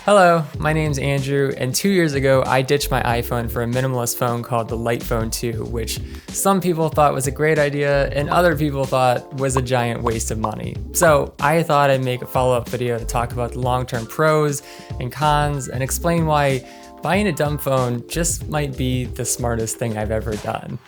Hello, my name's Andrew, and 2 years ago I ditched my iPhone for a minimalist phone called the Light Phone 2, which some people thought was a great idea and other people thought was a giant waste of money. So I thought I'd make a follow-up video to talk about the long-term pros and cons and explain why buying a dumb phone just might be the smartest thing I've ever done.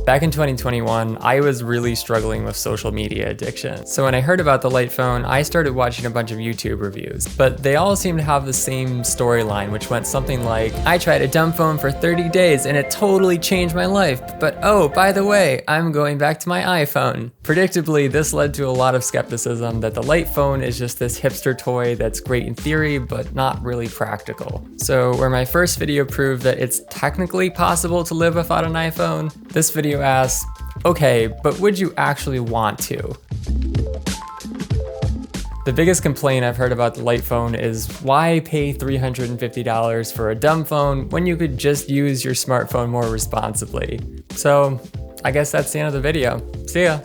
Back in 2021, I was really struggling with social media addiction. So when I heard about the Light Phone, I started watching a bunch of YouTube reviews, but they all seem to have the same storyline, which went something like, I tried a dumb phone for 30 days and it totally changed my life, but oh, by the way, I'm going back to my iPhone. Predictably, this led to a lot of skepticism that the Light Phone is just this hipster toy that's great in theory, but not really practical. So where my first video proved that it's technically possible to live without an iPhone, this video asks, okay, but would you actually want to? The biggest complaint I've heard about the Light Phone is why pay $350 for a dumb phone when you could just use your smartphone more responsibly? So I guess that's the end of the video. See ya.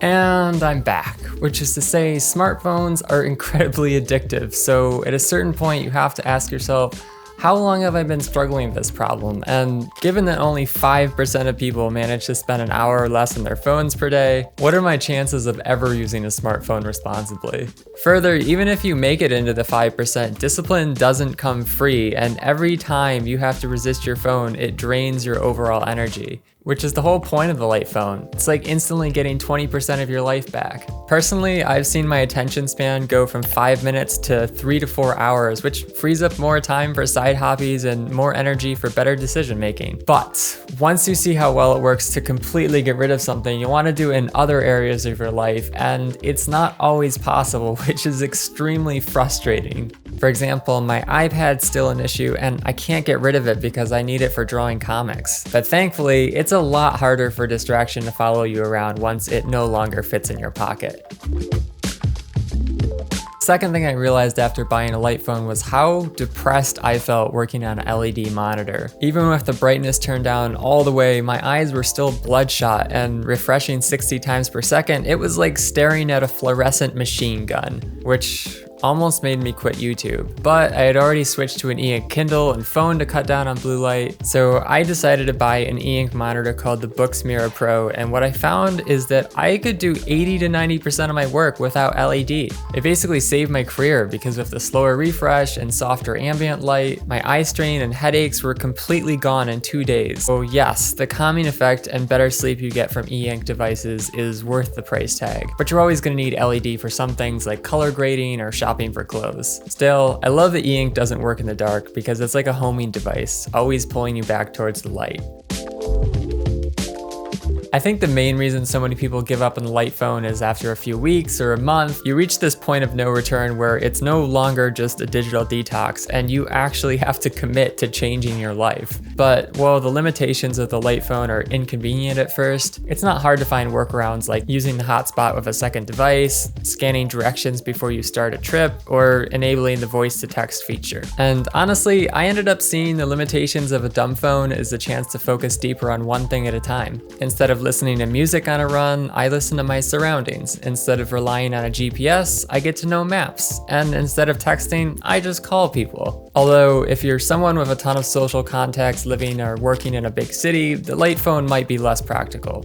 And I'm back, which is to say smartphones are incredibly addictive. So at a certain point you have to ask yourself, how long have I been struggling with this problem? And given that only 5% of people manage to spend an hour or less on their phones per day, what are my chances of ever using a smartphone responsibly? Further, even if you make it into the 5%, discipline doesn't come free, and every time you have to resist your phone, it drains your overall energy, which is the whole point of the Light Phone. It's like instantly getting 20% of your life back. Personally, I've seen my attention span go from 5 minutes to 3 to 4 hours, which frees up more time for side hobbies and more energy for better decision making. But once you see how well it works to completely get rid of something, you want to do it in other areas of your life, and it's not always possible, which is extremely frustrating. For example, my iPad's still an issue and I can't get rid of it because I need it for drawing comics. But thankfully, it's a lot harder for distraction to follow you around once it no longer fits in your pocket. Second thing I realized after buying a Light Phone was how depressed I felt working on an LED monitor. Even with the brightness turned down all the way, my eyes were still bloodshot, and refreshing 60 times per second, it was like staring at a fluorescent machine gun, which almost made me quit YouTube. But I had already switched to an e-ink Kindle and phone to cut down on blue light, so I decided to buy an e-ink monitor called the Boox Mirror Pro, and what I found is that I could do 80 to 90% of my work without LED. It basically saved my career because with the slower refresh and softer ambient light, my eye strain and headaches were completely gone in 2 days. So yes, the calming effect and better sleep you get from e-ink devices is worth the price tag, but you're always going to need LED for some things like color grading or shopping for clothes. Still, I love that e-ink doesn't work in the dark because it's like a homing device, always pulling you back towards the light. I think the main reason so many people give up on the Light Phone is after a few weeks or a month, you reach this point of no return where it's no longer just a digital detox and you actually have to commit to changing your life. But while the limitations of the Light Phone are inconvenient at first, it's not hard to find workarounds like using the hotspot with a second device, scanning directions before you start a trip, or enabling the voice to text feature. And honestly, I ended up seeing the limitations of a dumb phone as a chance to focus deeper on one thing at a time. Instead of listening to music on a run, I listen to my surroundings. Instead of relying on a GPS, I get to know maps. And instead of texting, I just call people. Although, if you're someone with a ton of social contacts living or working in a big city, the Light Phone might be less practical.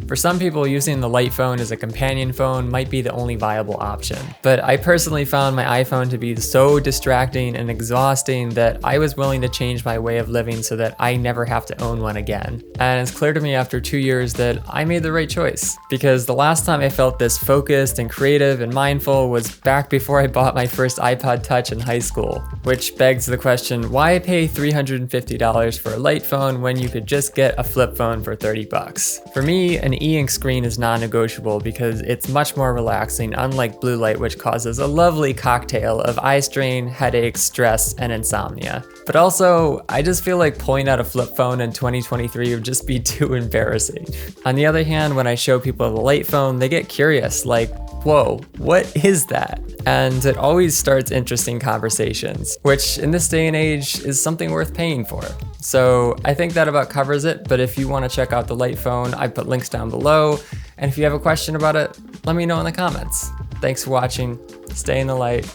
For some people, using the Light Phone as a companion phone might be the only viable option. But I personally found my iPhone to be so distracting and exhausting that I was willing to change my way of living so that I never have to own one again. And it's clear to me after 2 years that I made the right choice. Because the last time I felt this focused and creative and mindful was back before I bought my first iPod Touch in high school. Which begs the question, why pay $350 for a Light Phone when you could just get a flip phone for 30 bucks? For me, an e-ink screen is non-negotiable because it's much more relaxing, unlike blue light, which causes a lovely cocktail of eye strain, headaches, stress, and insomnia. But also, I just feel like pulling out a flip phone in 2023 would just be too embarrassing. On the other hand, when I show people the Light Phone, they get curious, like, whoa, what is that? And it always starts interesting conversations, which in this day and age is something worth paying for. So I think that about covers it, but if you want to check out the light phone, I put links down below. And if you have a question about it, let me know in the comments. Thanks for watching. Stay in the light.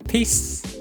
Peace.